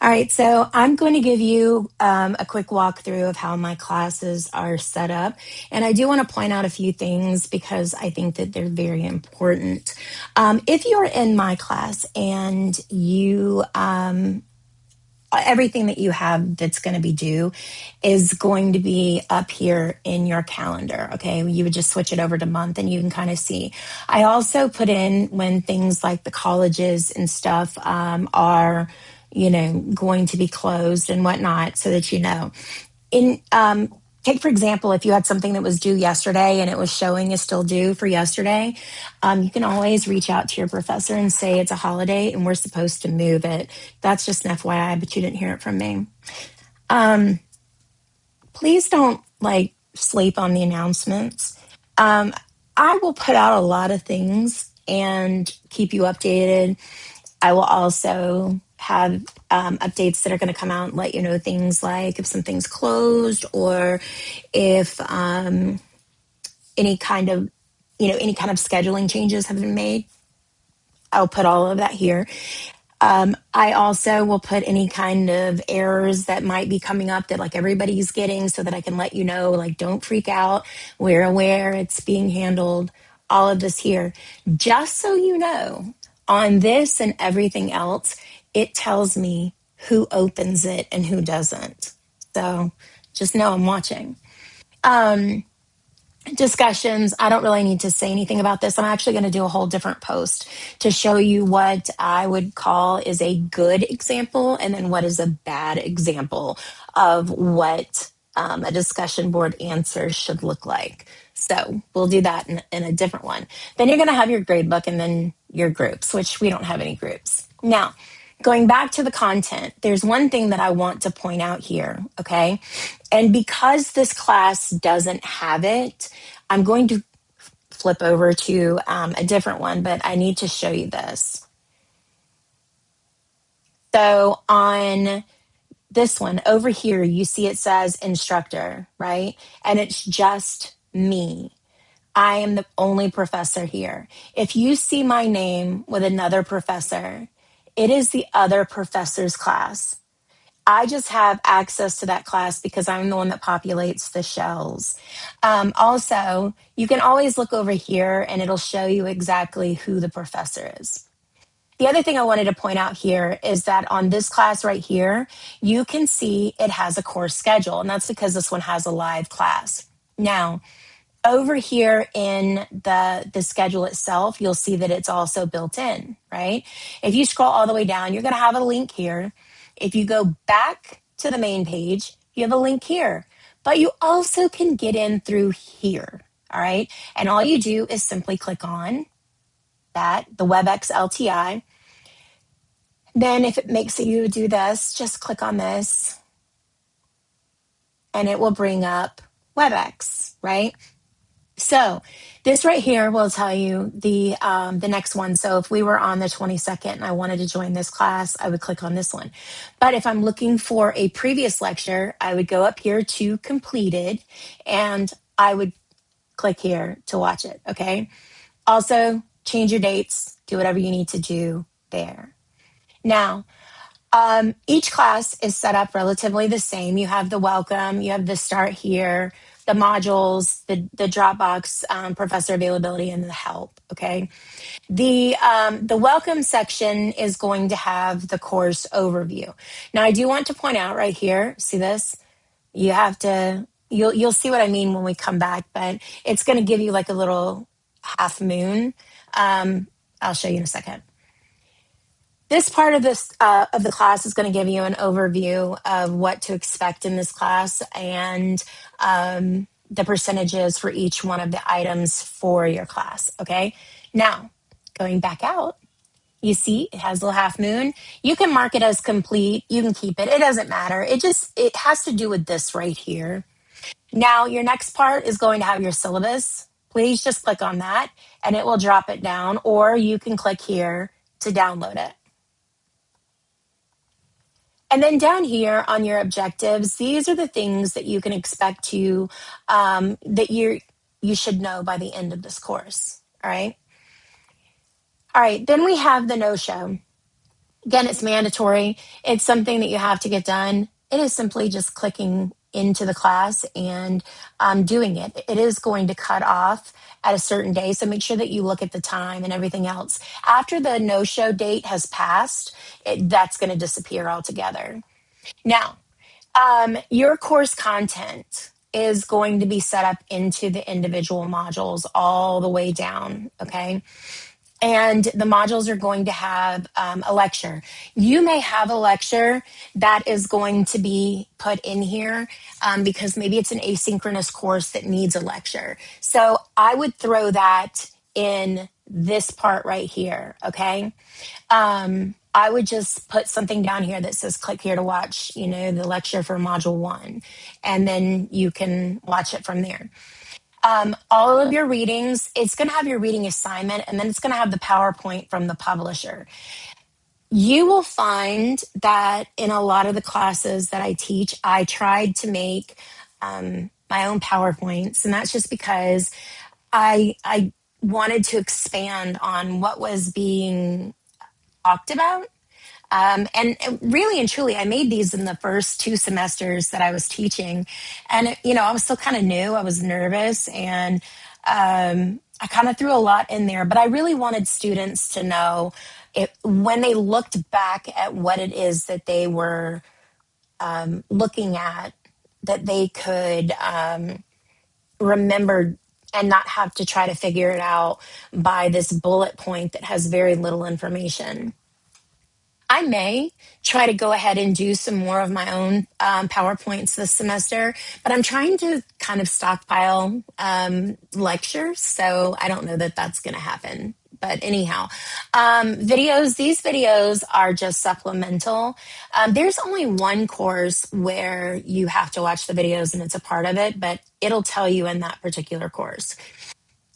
All right, so I'm going to give you a quick walkthrough of how my classes are set up. And I do want to point out a few things because I think that they're very important. If you're in my class and everything that you have that's going to be due is going to be up here in your calendar. Okay. You would just switch it over to month and you can kind of see. I also put in when things like the colleges and stuff are, going to be closed and whatnot so that you know. In Take for example, if you had something that was due yesterday and it was showing is still due for yesterday, you can always reach out to your professor and say it's a holiday and we're supposed to move it. That's just an FYI, but you didn't hear it from me. Please don't sleep on the announcements. I will put out a lot of things and keep you updated. I will also have updates that are going to come out and let you know things like if something's closed or if any kind of scheduling changes have been made. I'll put all of that here. I also will put any kind of errors that might be coming up that everybody's getting so that I can let you know, don't freak out. We're aware it's being handled, all of this here. Just so you know, on this and everything else, it tells me who opens it and who doesn't. So just know I'm watching. Discussions, I don't really need to say anything about this. I'm actually going to do a whole different post to show you what I would call is a good example and then what is a bad example of what a discussion board answer should look like. So we'll do that in a different one. Then you're going to have your grade book and then your groups, which we don't have any groups. Now, going back to the content, there's one thing that I want to point out here, okay? And because this class doesn't have it, I'm going to flip over to a different one, but I need to show you this. So on this one over here, you see it says instructor, right? And it's just me. I am the only professor here. If you see my name with another professor, it is the other professor's class. I just have access to that class because I'm the one that populates the shells. Also, you can always look over here and it'll show you exactly who the professor is. The other thing I wanted to point out here is that on this class right here, you can see it has a course schedule, and that's because this one has a live class. Now, over here in the schedule itself, you'll see that it's also built in, right? If you scroll all the way down, you're going to have a link here. If you go back to the main page, you have a link here, but you also can get in through here, all right? And all you do is simply click on that, the WebEx LTI. Then if it makes you do this, just click on this and it will bring up WebEx, right? So this right here will tell you the next one. So if we were on the 22nd and I wanted to join this class, I would click on this one. But if I'm looking for a previous lecture, I would go up here to completed and I would click here to watch it. Okay. Also change your dates, do whatever you need to do there. Now, each class is set up relatively the same. You have the welcome, you have the start here, the modules, the Dropbox, professor availability, and the help. Okay, the welcome section is going to have the course overview. Now, I do want to point out right here. See this? You have to. You'll see what I mean when we come back, but it's going to give you like a little half moon. I'll show you in a second. This part of the class is going to give you an overview of what to expect in this class and the percentages for each one of the items for your class. Okay. Now, going back out, you see it has a little half moon. You can mark it as complete. You can keep it. It doesn't matter. It has to do with this right here. Now, your next part is going to have your syllabus. Please just click on that and it will drop it down, or you can click here to download it. And then down here on your objectives, these are the things that you can expect to, that you should know by the end of this course, all right? All right, then we have the no-show. Again, it's mandatory. It's something that you have to get done. It is simply just clicking into the class and doing it. It is going to cut off at a certain day. So make sure that you look at the time and everything else. After the no show date has passed, that's going to disappear altogether. Now, your course content is going to be set up into the individual modules all the way down. Okay. And the modules are going to have a lecture. You may have a lecture that is going to be put in here because maybe it's an asynchronous course that needs a lecture. So I would throw that in this part right here, okay? I would just put something down here that says click here to watch, the lecture for module 1, and then you can watch it from there. All of your readings, it's going to have your reading assignment, and then it's going to have the PowerPoint from the publisher. You will find that in a lot of the classes that I teach, I tried to make my own PowerPoints, and that's just because I wanted to expand on what was being talked about. And really and truly, I made these in the first 2 semesters that I was teaching. And, I was still kind of new. I was nervous and I kind of threw a lot in there. But I really wanted students to know when they looked back at what it is that they were looking at, that they could remember and not have to try to figure it out by this bullet point that has very little information. I may try to go ahead and do some more of my own PowerPoints this semester, but I'm trying to kind of stockpile lectures. So I don't know that that's going to happen. But anyhow, these videos are just supplemental. There's only one course where you have to watch the videos and it's a part of it, but it'll tell you in that particular course.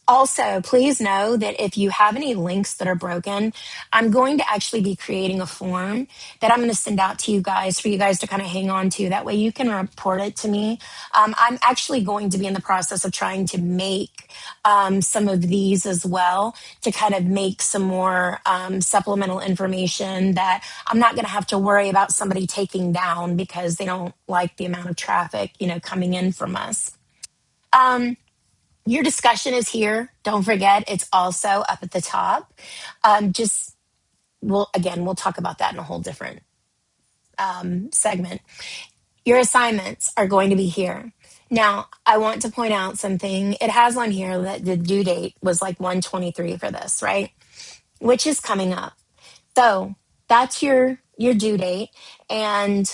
Also, please know that if you have any links that are broken, I'm going to actually be creating a form that I'm going to send out to you guys for you guys to kind of hang on to. That way you can report it to me. I'm actually going to be in the process of trying to make some of these as well to kind of make some more supplemental information that I'm not going to have to worry about somebody taking down because they don't like the amount of traffic, coming in from us. Your discussion is here. Don't forget, it's also up at the top. We'll talk about that in a whole different segment. Your assignments are going to be here. Now, I want to point out something. It has on here that the due date was like 1/23 for this, right? Which is coming up. So that's your due date. And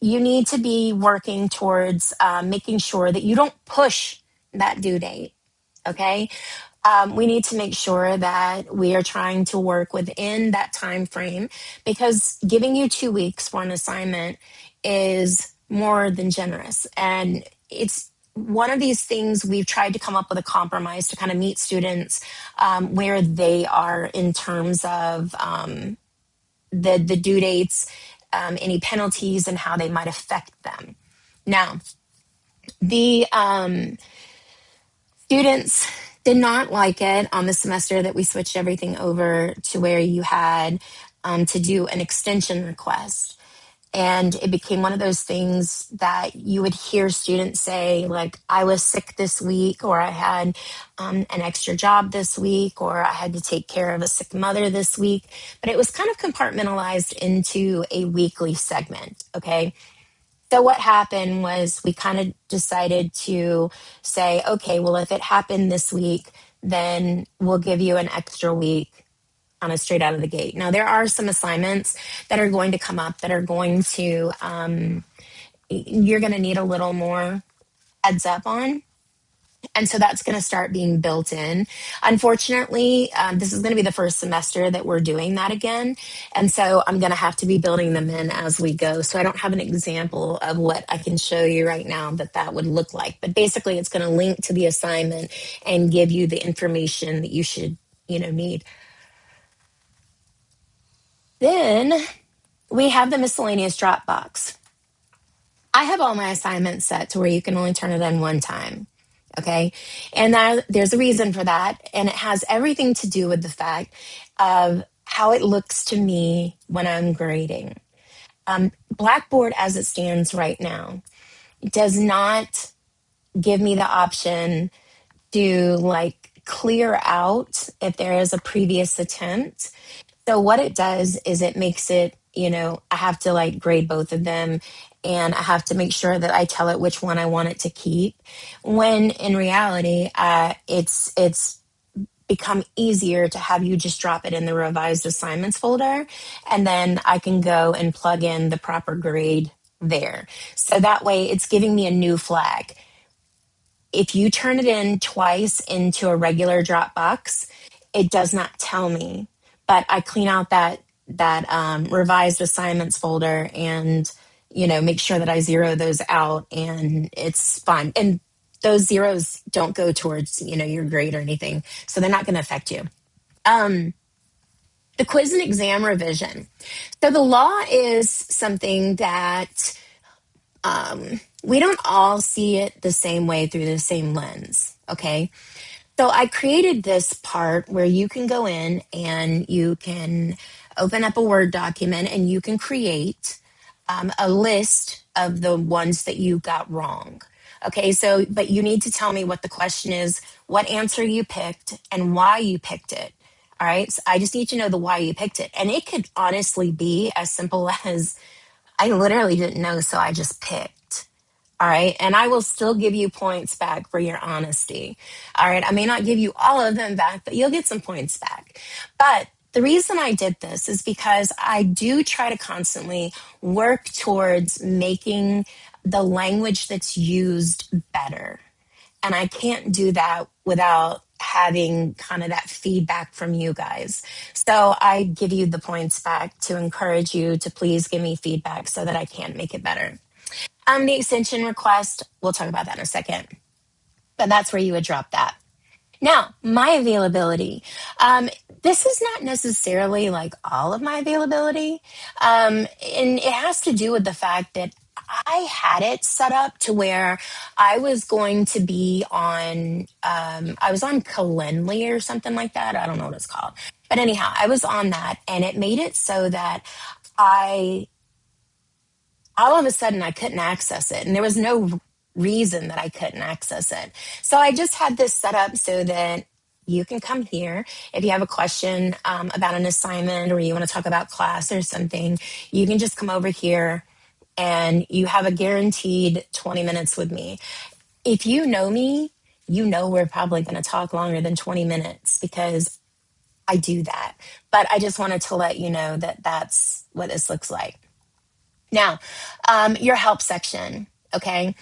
you need to be working towards making sure that you don't push that due date. Okay. We need to make sure that we are trying to work within that time frame because giving you 2 weeks for an assignment is more than generous. And it's one of these things we've tried to come up with a compromise to kind of meet students where they are in terms of the due dates, any penalties, and how they might affect them. Now, the students did not like it on the semester that we switched everything over to where you had to do an extension request. And it became one of those things that you would hear students say, like, I was sick this week, or I had an extra job this week, or I had to take care of a sick mother this week. But it was kind of compartmentalized into a weekly segment, okay? So what happened was we kind of decided to say, okay, well, if it happened this week, then we'll give you an extra week on a straight out of the gate. Now, there are some assignments that are going to come up that are going to, you're going to need a little more heads up on. And so that's going to start being built in. Unfortunately, this is going to be the first semester that we're doing that again. And so I'm going to have to be building them in as we go. So I don't have an example of what I can show you right now that would look like. But basically, it's going to link to the assignment and give you the information that you should, need. Then we have the miscellaneous Dropbox. I have all my assignments set to where you can only turn it in one time. Okay. And there's a reason for that. And it has everything to do with the fact of how it looks to me when I'm grading. Blackboard, as it stands right now, does not give me the option to like clear out if there is a previous attempt. So what it does is it makes it, I have to like grade both of them, and I have to make sure that I tell it which one I want it to keep. When in reality, it's become easier to have you just drop it in the revised assignments folder, and then I can go and plug in the proper grade there. So that way it's giving me a new flag. If you turn it in twice into a regular Dropbox, it does not tell me. But I clean out that revised assignments folder, and make sure that I zero those out, and it's fine. And those zeros don't go towards your grade or anything, so they're not going to affect you. Um, the quiz and exam revision. So the law is something that we don't all see it the same way through the same lens. Okay. So I created this part where you can go in and you can open up a Word document and you can create a list of the ones that you got wrong. Okay, so, but you need to tell me what the question is, what answer you picked, and why you picked it. All right, so I just need to know the why you picked it. And it could honestly be as simple as I literally didn't know, so I just picked. All right. And I will still give you points back for your honesty. All right. I may not give you all of them back, but you'll get some points back. But the reason I did this is because I do try to constantly work towards making the language that's used better. And I can't do that without having kind of that feedback from you guys. So I give you the points back to encourage you to please give me feedback so that I can make it better. The extension request, we'll talk about that in a second, but that's where you would drop that. Now, my availability. This is not necessarily like all of my availability. And it has to do with the fact that I had it set up to where I was going to be on, I was on Calendly or something like that. I don't know what it's called. But anyhow, I was on that, and it made it so that I all of a sudden I couldn't access it, and there was no reason that I couldn't access it. So I just had this set up so that you can come here if you have a question about an assignment, or you want to talk about class or something. You can just come over here and you have a guaranteed 20 minutes with me. If you know me, you know we're probably going to talk longer than 20 minutes because I do that. But I just wanted to let you know that that's what this looks like. Now, your help section, okay?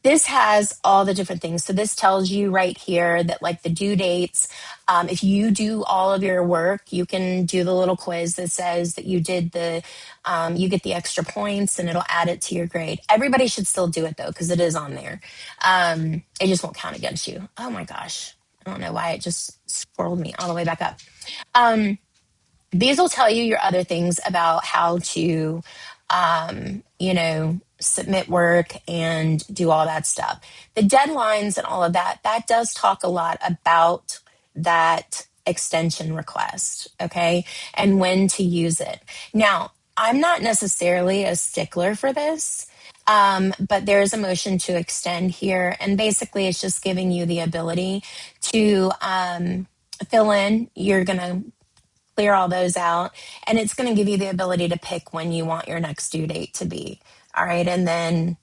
This has all the different things. So this tells you right here that like the due dates. If you do all of your work, you can do the little quiz that says that you did you get the extra points, and it'll add it to your grade. Everybody should still do it though, because it is on there. It just won't count against you. Oh my gosh. I don't know why it just scrolled me all the way back up. These will tell you your other things about how to, submit work and do all that stuff. The deadlines and all of that, that does talk a lot about that extension request, okay, and when to use it. Now, I'm not necessarily a stickler for this, but there's a motion to extend here, and basically it's just giving you the ability to fill in. You're going to clear all those out, and it's going to give you the ability to pick when you want your next due date to be. All right. And then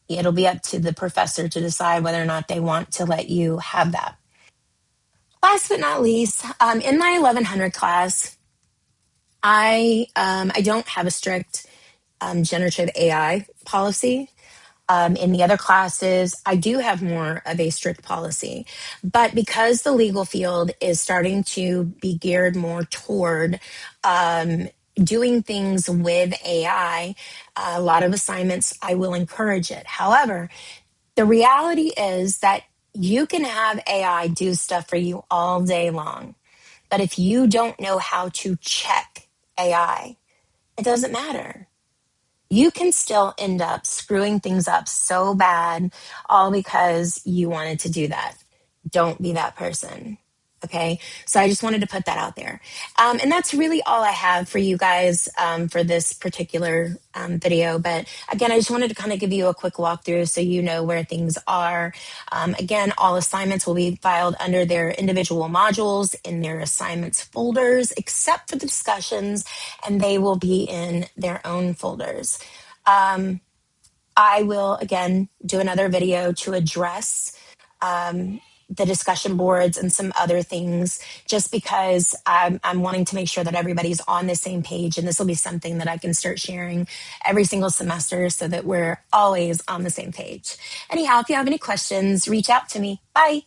it'll be up to the professor to decide whether or not they want to let you have that. Last but not least, in my 1100 class, I don't have a strict generative AI policy. In the other classes, I do have more of a strict policy. But because the legal field is starting to be geared more toward doing things with AI, a lot of assignments, I will encourage it. However, the reality is that you can have AI do stuff for you all day long. But if you don't know how to check AI, it doesn't matter. You can still end up screwing things up so bad, all because you wanted to do that. Don't be that person. Okay, so I just wanted to put that out there. And that's really all I have for you guys for this particular video. But again, I just wanted to kind of give you a quick walkthrough so you know where things are. Again, all assignments will be filed under their individual modules in their assignments folders, except for the discussions, and they will be in their own folders. I will, again, do another video to address the discussion boards and some other things, just because I'm wanting to make sure that everybody's on the same page. And this will be something that I can start sharing every single semester so that we're always on the same page. Anyhow, if you have any questions, reach out to me. Bye.